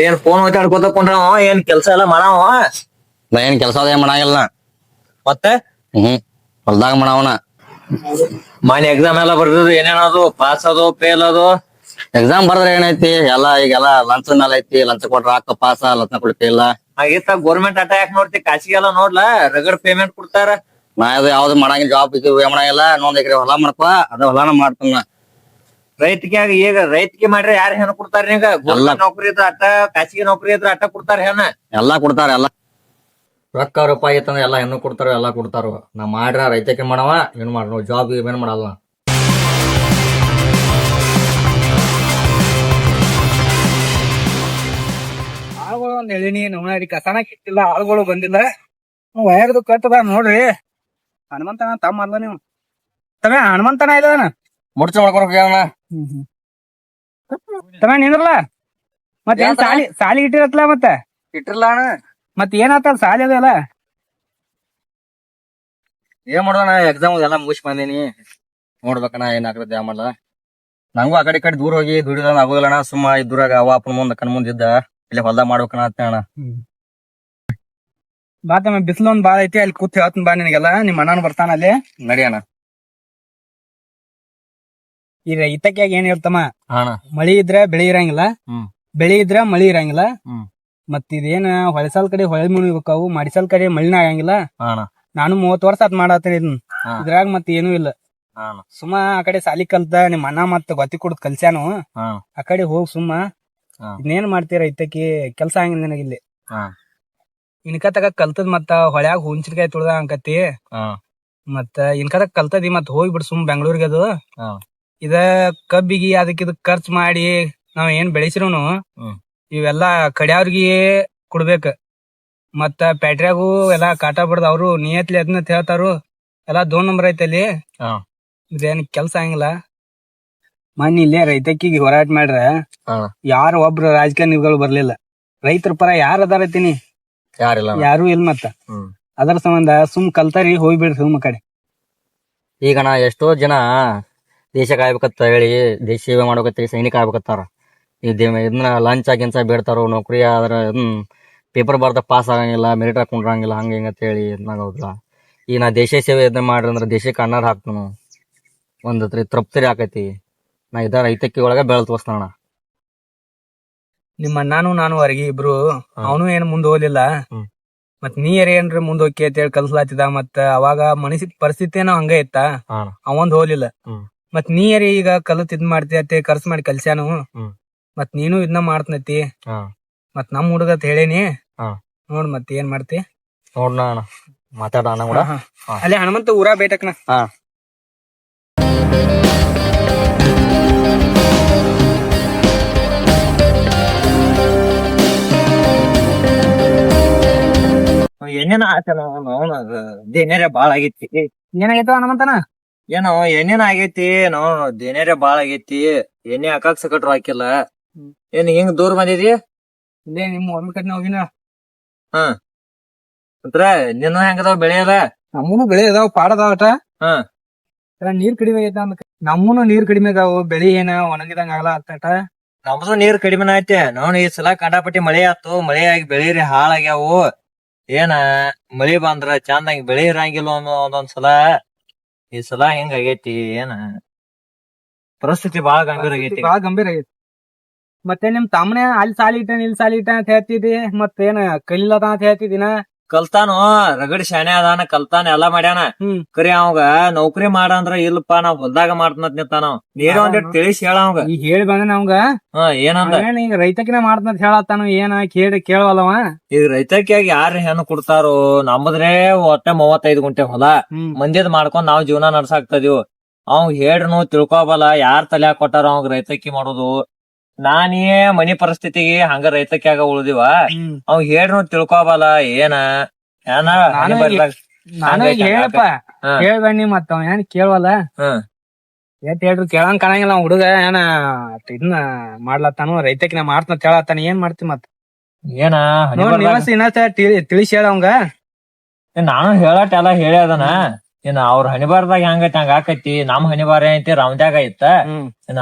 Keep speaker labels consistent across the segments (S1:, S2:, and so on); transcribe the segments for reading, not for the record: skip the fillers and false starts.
S1: ಏನ್ ಫೋನ್ ಮಾತಾಡ್ಕೊತ ಕುಂಡ್ರವ ಏನ್ ಕೆಲ್ಸ ಎಲ್ಲ ಮಾಡವ
S2: ನಾ ಏನ್ ಕೆಲಸ ಅದೇನ್ ಮಾಡಂಗಿಲ್ಲ ನಾ.
S1: ಮತ್ತೆ
S2: ಹೊಲ್ದಾಗ ಮಾಡವನ.
S1: ಮನೆ ಎಕ್ಸಾಮ್ ಎಲ್ಲ ಬರ್ದಿದ್ದು ಏನೇನದು ಪಾಸ್ ಅದು ಫೇಲ್ ಅದು
S2: ಎಕ್ಸಾಮ್ ಬರ್ದ್ರೆ ಏನೈತಿ ಈಗೆಲ್ಲ ಲಂಚ್ ಮೇಲೆ ಐತಿ. ಲಂಚ ಕೊಟ್ರ ಹಾಕ ಪಾಸ, ಲಂಚ ಕೊಡ್ತಿ ಇಲ್ಲ.
S1: ಆಗಿತ್ತ ಗೋರ್ಮೆಂಟ್ ಆಟ ಯಾಕೆ ನೋಡ್ತಿ ಖಾಸಗಿ ಎಲ್ಲ ನೋಡ್ಲಾ ರಗಡ್ ಪೇಮೆಂಟ್ ಕೊಡ್ತಾರ.
S2: ನಾ ಅದು ಯಾವ್ದು ಮಾಡಂಗಿಲ್ಲ, ಜಾಬ್ ಇದು ಮಾಡಂಗಿಲ್ಲ. ಇನ್ನೊಂದ್ ಎಕರೆ ಹೊಲ ಮಾಡ್ಕೊ, ಅದ ಹೊಲಾನ ಮಾಡ್ತಾನ.
S1: ರೈತಿಗೆ ಈಗ ರೈತಿಗೆ ಮಾಡ್ರೆ ಯಾರು ಹೆಣ್ಣು ಕೊಡ್ತಾರ ಈಗ ಗೋರ್ಮೆಂಟ್ ನೌಕರಿ ಇದ್ರ ಅಟ್ಟ ಖಾಸಗಿ ನೌಕರಿ ಇದ್ರ ಅಟ್ಟ ಕೊಡ್ತಾರ ಹೆಣ್ಣ.
S2: ಎಲ್ಲಾ ಕೊಡ್ತಾರ. ಎಲ್ಲ ರೊಕ್ಕ ರೂಪಾಯಿ ಐತಂದ್ರ ಎಲ್ಲಾ ಹೆಣ್ಣು ಕೊಡ್ತಾರ, ಎಲ್ಲಾ ಕೊಡ್ತಾರ. ನಾ ಮಾಡ್ರ ರೈತಕ್ಕೆ ಮಾಡವ, ಏನ್ ಮಾಡ ಜಾಬ್ ಏನ್ ಮಾಡಲ್ಲ.
S3: ಆಳುಗಳು ಒಂದ್ ಹೇಳಿನಿ ನೋಡಿ, ಕಸನ ಕಿತ್ತಿಲ್ಲ, ಆಳುಗಳು ಬಂದಿಲ್ಲ. ವಯರ್ದು ಕಟ್ಟದ ನೋಡ್ರಿ. ಹನುಮಂತನ ತಮ್ಮ ಅಲ್ಲ ನೀವು ತಮ್ಮ ಹನುಮಂತನ ಇಲ್ಲನ
S2: ಮುಡ್ಚ ಮಾಡ್ಕೊಳಕ್ ಹೇಳಣ.
S3: ತಮ್ಮ ನಿಂದ್ರಲ್ಲ. ಮತ್ತೇನ್ ಸಾಲಿ ಇಟ್ಟಿರತ್ಲ ಮತ್ತೆ
S2: ಇಟ್ಟಿರ್ಲ ಅಣ್ಣ.
S3: ಮತ್ ಏನಾತ ಸಾಲಿ ಅದಲ್ಲ.
S2: ಏನ್ ಮಾಡೋಣ, ಎಕ್ಸಾಮ್ ಎಲ್ಲ ಮುಗಿಸ್ ಬಂದೀನಿ. ನೋಡ್ಬೇಕಣ್ಣ ಏನ್ ಆಗ್ತದೆ ಮಾಡಲ್ಲ. ನಂಗೂ ಆ ಕಡೆ ದೂರ ಹೋಗಿ ದುಡಿದ ಆಗೋದಿಲ್ಲಣ್ಣ. ಸುಮ್ಮ ಇದ್ರಾಗ ಅವ ಅಪ್ಪನ ಮುಂದ ಕಣ್ ಮುಂದ ಇದ್ದ ಇಲ್ಲಿ ಹೊಲ್ದಾಗ ಮಾಡ್ಬೇಕಣ್ಣ ಅಂತ ಅಣ್ಣ.
S3: ಬಾ ತಮ್ಮ, ಬಿಸಿಲು ಒಂದ್ ಬಾಳ ಐತಿ, ಅಲ್ಲಿ ಕೂತ್ ಹೇಳ್ತೀನಿ ಬಾ ನಿನಗೆಲ್ಲ. ನಿಮ್ ಅಣ್ಣನ ಬರ್ತಾನ ಅಲ್ಲಿ.
S2: ನಡಿಯಣ್ಣ.
S3: ಈ ರೈತಕ್ಯಾಗ ಏನ್ ಹೇಳ್ತಮ್ಮ,
S2: ಅಣ್ಣ
S3: ಮಳಿ ಇದ್ರೆ ಬೆಳಿ ಇರಂಗಿಲ್ಲ, ಬೆಳಿ ಇದ್ರ ಮಳಿ ಇರಂಗಿಲ್ಲ. ಮತ್ ಇದೇನ ಹೊಳಸಾಲ್ ಕಡೆ ಹೊಳೆ ಮುಣಿಬೇಕಾವು, ಮಾಡಿಸಾಲ್ ಕಡೆ ಮಳಿನ ಆಗಂಗಿಲ್ಲ. ನಾನು 30 ವರ್ಷ ಆತ್ ಮಾಡತ್ತೀನಿ ಇದನ್. ಇದ್ರಾಗ ಮತ್ ಏನೂ ಇಲ್ಲ. ಸುಮ್ಮ ಆ ಕಡೆ ಸಾಲಿ ಕಲ್ತ ನಿಮ್ ಅಣ್ಣ ಮತ್ ಗೊತ್ತಿ ಕೊಡುದ್ ಕಲ್ಸ್ಯಾನು. ಆ ಕಡೆ ಹೋಗ್ ಸುಮ್ಮ ಇನ್ನೇನ್ ಮಾಡ್ತೀರ ರೈತಕಿ ಕೆಲ್ಸ ಹಂಗಿಲ್ಲ ನನಗಿಲ್ಲಿ. ಇನ್ಕ ತಗ ಕಲ್ತದ್ ಮತ್ತ ಹೊಳ್ಯಾಗ ಹುಂಚಿನಕಾಯಿ ತುಳ್ದ ಅಂಕತಿ. ಮತ್ತ ಇನ್ಕ ತಗ ಕಲ್ತದಿ ಮತ್ ಹೋಗ್ಬಿಡ್ ಸುಮ್ ಬೆಂಗ್ಳೂರ್ಗೆ. ಅದು ಇದ ಕಬ್ಬಿಗಿ ಅದಕ್ಕೆ ಇದಕ್ ಖರ್ಚ್ ಮಾಡಿ ನಾವ್ ಏನ್ ಬೆಳೆಸಿರುನು ಇವೆಲ್ಲಾ ಕಡ್ಯಾವ್ರಿಗೆ ಕೊಡ್ಬೇಕ. ಮತ್ತ ಪ್ಯಾಟ್ರ್ಯಾಗು ಎಲ್ಲಾ ಕಾಟ ಬಿಡ್ದ ಅವ್ರು ನಿಯತ್ಲಿ ಅದನ್ನ ಹೇಳ್ತಾರು. ಎಲ್ಲಾ 2 ನಂಬರ್ ಐತಿ ಅಲ್ಲಿ. ಇದೇನ್ ಕೆಲ್ಸ ಹಂಗಿಲ್ಲ. ಮನ್ ಇಲ್ಲೇ ರೈತಕ್ಕಿಗೆ ಹೋರಾಟ ಮಾಡ್ರ ಯಾರು ಒಬ್ರು ರಾಜಕಾರಣಿಗಳು ಬರ್ಲಿಲ್ಲ. ರೈತರ ಪರ ಯಾರ ಅದಾರತೀನಿ? ಯಾರು ಇಲ್ಲ. ಮತ್ತ ಅದರ ಸಂಬಂಧ ಸುಮ್ ಕಲ್ತಾರಿ ಹೋಗ್ಬಿಡ್ರಿ ಸುಮ್ಮ ಕಡೆ.
S2: ಈಗ ನಾ ಎಷ್ಟೋ ಜನ ದೇಶ ಕಾಯ್ಬೇಕತ್ತ ಹೇಳಿ ದೇಶ ಸೇವೆ ಮಾಡ್ಬೇಕತ್ತ ಸೈನಿಕ ಆಗ್ಬೇಕತ್ತಾರ. ಇದನ್ನ ಲಂಚ್ ಗಿಂಚ ಬೇಡ್ತಾರೋ, ನೌಕರಿ ಆದ್ರ ಪೇಪರ್ ಬರ್ದ ಪಾಸ್ ಆಗಂಗಿಲ್ಲ, ಮೆರಿಟ್ ಹಾಕೊಂಡ್ರಂಗಿಲ್ಲ, ಹಂಗ ಹಿಂಗಂತ ಹೇಳಿ ಇದ್ನಾಗೋದಿಲ್ಲ. ಈಗ ನಾ ದೇಶ ಸೇವೆ ಇದನ್ನ ಮಾಡ್ರಿ ಅಂದ್ರ ದೇಶಕ್ಕೆ ಅನ್ನಾರ ಹಾಕ್ತನು, ಒಂದ್ ತೃಪ್ತಿ ಆಕೈತಿ. ನಾ ಇದ ರೈತಕ್ಕಿ ಒಳಗ ಬೆಳ್ ತೋರ್ಸ್ತಾನ.
S3: ನಿಮ್ಮ ಅಣ್ಣಾನು ನಾನು ಹೊರಗಿ ಇಬ್ರು, ಅವನು ಏನ್ ಮುಂದ್ ಹೋಗ್ಲಿಲ್ಲ. ಮತ್ ನೀ ಏನ್ರಿ ಮುಂದ್ ಹೋಗಿ ಅಂತ ಹೇಳಿ ಕಲ್ಸ್ಲಾತಿದ. ಮತ್ತ ಅವಾಗ ಮನಸ್ಸಿನ ಪರಿಸ್ಥಿತಿನ ಹಂಗ ಇತ್ತ, ಅವಂದ್ ಹೋಗ್ಲಿಲ್ಲ. ಮತ್ ನೀ ಈಗ ಕಲತ್ ಇದ್ ಮಾಡ್ತಿ ಖರ್ಚು ಮಾಡಿ ಕಲ್ಸ್ಯಾನು. ಮತ್ ನೀನು ಇದನ್ನ ಮಾಡ್ತನತಿ. ಮತ್ ನಮ್ ಹುಡುಗತ್ ಹೇಳೇನಿ, ನೋಡ್ ಮತ್ ಏನ್ ಮಾಡ್ತಿ
S2: ನೋಡ್ ಮಾತಾಡೋಣ ಕೂಡ.
S3: ಅಲ್ಲೇ ಹನುಮಂತ ಊರ ಬೇಟಕ್ನ.
S1: ಏನೇನ ಆತನ ದೇನೇರೆ ಬಾಳ ಆಗೈತಿ.
S3: ಏನಾಗೈತ ಹನುಮಂತನ?
S1: ಏನೋ ಏನೇನ ಆಗೈತಿ ದೇನೇರೆ ಬಾಳ ಆಗೈತಿ. ಎಣ್ಣೆ ಹಾಕಾಕ್ ಸಕಟ್ರು ಹಾಕಿಲ್ಲ. ಏನ್ ಹಿಂಗ್ ದೂರ ಬಂದಿದಿ?
S3: ಇಲ್ಲೇ ನಿಮ್ ಹೊಲ ಕಡೆ ಹೋಗಿನ.
S1: ಅಂದ್ರ ನಿನ್ನ ಹೆಂಗದಾವ್ ಬೆಳೆ ಅದ?
S3: ನಮ್ಮೂನು ಬೆಳೆ ಅದಾವ, ಪಾಡ ಅದಾವಟ. ನೀರ್ ಕಡಿಮೆ ಆಗೈತ ಅಂದ ನಮ್ಮೂನು ನೀರ್ ಕಡಿಮೆ ಅದಾವು. ಬೆಳಿ ಏನ ಒಣಗಿದಂಗ ಆಗಲ್ಲ ಅತ್ತಟ.
S1: ನಮ್ದು ನೀರ್ ಕಡಿಮೆನ ಐತೆ. ನೋಡ್ ಈ ಸಲ ಕಂಡಾಪಟ್ಟಿ ಮಳೆ ಆತು. ಮಳೆ ಆಗಿ ಬೆಳಿರಿ ಹಾಳಾಗ್ಯಾವು. ಏನ ಮಳಿ ಬಂದ್ರ ಚಂದಂಗ್ ಬೆಳಿ ಇರಂಗಿಲ್ಲ ಒಂದೊಂದ್ಸಲ. ಈ ಸಲ ಹೆಂಗ ಆಗೈತಿ ಏನ ಪರಿಸ್ಥಿತಿ ಬಾಳ ಗಂಭೀರ ಆಗೈತಿ.
S3: ಮತ್ತೆ ನಿಮ್ ತಮ್ಮನೆ ಅಲ್ಲಿ ಸಾಲಿ ಇಟ್ಟ ಇಲ್ಲಿ ಸಾಲಿ ಇಟ್ಟ ಅಂತ ಹೇಳ್ತಿದಿ. ಮತ್ತೇನ ಕಲಿಲ್ಲದ ಅಂತ ಹೇಳ್ತಿದಿನ?
S1: ಕಲ್ತಾನು ರಗಡಿ ಶಾಣೆ ಅದಾನ, ಕಲ್ತಾನ ಎಲ್ಲಾ ಮಾಡ್ಯಾನ. ಕರಿ ಅವಾಗ ನೌಕರಿ ಮಾಡಂದ್ರ ಇಲ್ಲಪ್ಪಾ ನಾವ್ ಹೊಲ್ದಾಗ ಮಾಡ್ತನತ್ ನಿಂತಾನ. ನೀರ ಒಂದಿಟ್ ತಿಳಿಸಿ ಹೇಳ ಅವಂಗ.
S3: ಈಗ ಹೇಳಿ ಬಂದ ಅವಂಗ.
S1: ಏನಂದ?
S3: ಈಗ ರೈತಕಿನ ಮಾಡ್ತನಂತ ಹೇಳತ್ತಾನು. ಏನ ಕೇಳವಲ್ಲವ.
S1: ಈಗ ರೈತಕಿಯಾಗ ಯಾರ ಹೆಣ್ಣು ಕೊಡ್ತಾರೋ? ನಮ್ಮದ್ರೆ ಒಟ್ಟ 35 ಗುಂಟೆ ಹೊಲ, ಮಂದಿದ್ ಮಾಡ್ಕೊಂಡ್ ನಾವ್ ಜೀವನ ನಡ್ಸಾಕ್ತದಿವ್. ಅವ್ ಹೇಳ್ರನು ತಿಳ್ಕೊಬಲ್ಲ. ಯಾರ್ ತಲ್ಯಾಗ ಕೊಟ್ಟಾರ ಅವಂಗ ರೈತಕಿ ಮಾಡೋದು? ನಾನೇ ಮನಿ ಪರಿಸ್ಥಿತಿಗೆ ಹಂಗ ರೈತಕ್ಯಾಗ ಉಳ್ದಿವ. ಅವ್ ಹೇಳ್ರು ತಿಳ್ಕೊಬಲ್ಲ. ಏನ
S3: ಹೇಳಪ್ಪ ಹೇಳ್ಬಣ್ಣಿ. ಮತ್ತ ಅವ ಏನ್ ಕೇಳವಲ್ಲ. ಹೇಳ್ರಿ ಕೇಳಂಗ್ ಕಾಣಂಗಿಲ್ಲ ಅವ್ ಹುಡುಗ. ಏನ ಇದನ್ನ ಮಾಡ್ಲತ್ತಾನು, ರೈತಕಿನ ಮಾಡ್ತನ ಹೇಳತ್ತಾನ. ಏನ್ ಮಾಡ್ತಿ ಮತ್?
S1: ಏನ
S3: ತಿಳಿಸಿ ಹೇಳ ಅವಂಗ.
S1: ನಾನು ಹೇಳಟ್ ಎಲ್ಲಾ ಹೇಳಿ ಅದನ. ಏನ ಅವ್ರ ಹಣಿಬಾರ್ದಾಗ ಹೆಂಗೈತಿ ಹಂಗ ಆಕೈತಿ. ನಮ್ ಹಣಿಬಾರ ಐತಿ ರಾಮದ್ಯಾಗ ಐತ.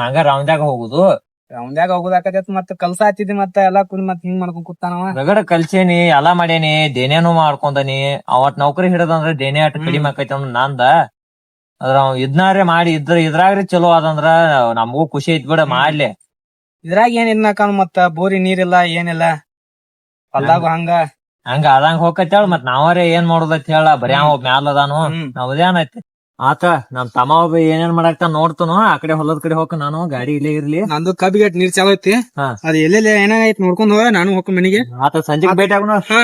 S1: ಹಂಗ ರಾಮದ್ಯಾಗ ಹೋಗುದು.
S3: ಅವಂದ್ಯಾಗ ಹೋಗುದಾಕತ್ ಮತ್ತ ಕಲ್ಸ ಹತ್ತಿದ್ದಿ ಮತ್ತ ಎಲ್ಲಾ ಕುಡಿ ಮತ್ ಹಿಂಗ್ ಮಾಡ್ಕೊಂಡ್ ಕೂತಾನವ.
S1: ರಗಡ ಕಲ್ಸೇನಿ ಎಲ್ಲಾ ಮಾಡೇನಿ ದೇನೇನು ಮಾಡ್ಕೊಂಡನಿ. ಅವತ್ ನೌಕರಿ ಹಿಡದಂದ್ರ ದೇನೆ ಅಟ್ ಕಡಿಮೆ ಆಕೈತಿ ಅಂದ್ ನಂದ. ಅದ್ರ ಅವ್ ಇದ್ನಾರೇ ಮಾಡಿ ಇದ್ರಾಗ್ರಿ ಚಲೋ ಆದಂದ್ರ ನಮಗೂ ಖುಷಿ ಐತ್ ಬಿಡ ಮಾಡ್ಲಿ.
S3: ಇದ್ರಾಗ ಏನ್ ಇದ್ನಾಕ ಮತ್ತ ಬೋರಿ ನೀರಿಲ್ಲ ಏನಿಲ್ಲ ಹೊಲ್ದಾಗ
S1: ಹಂಗ ಅದಂಗ ಹೋಗತ್ ಹೇಳ ಮತ್ ನಾವರೇ ಏನ್ ಮಾಡೋದತ್ ಹೇಳ ಬರೀ ಅವ ಮ್ಯಾಲ ಅದಾನು ನಾವ್ದೇನೈತಿ ಆತ ನಮ್ ತಮ್ಮ ಒಬ್ಬ ಏನೇನ್ ಮಾಡಾಕ್ತ ನೋಡ್ತನು ಆ ಕಡೆ ಹೊಲದ ಕಡೆ ಹೋಗ ನಾನು ಗಾಡಿ ಇಲ್ಲೇ ಇರ್ಲಿ.
S3: ನಂದು ಕಬ್ಬಿಗೆ ನೀರ್ ಚಾಲೋ ಐತಿ.
S1: ಹಾ.
S3: ಅದ್ ಎಲ್ಲೆಲ್ಲಿ ಏನಾಗೈತಿ ನೋಡ್ಕೊಂಡ್ ಹೋಗ ನಾನು ಹೋಗ ಮನೆಗೆ.
S1: ಆತ ಸಂಜೆಗ್ ಭೇಟಿ ಆಗೋಣ.
S3: ಹಾ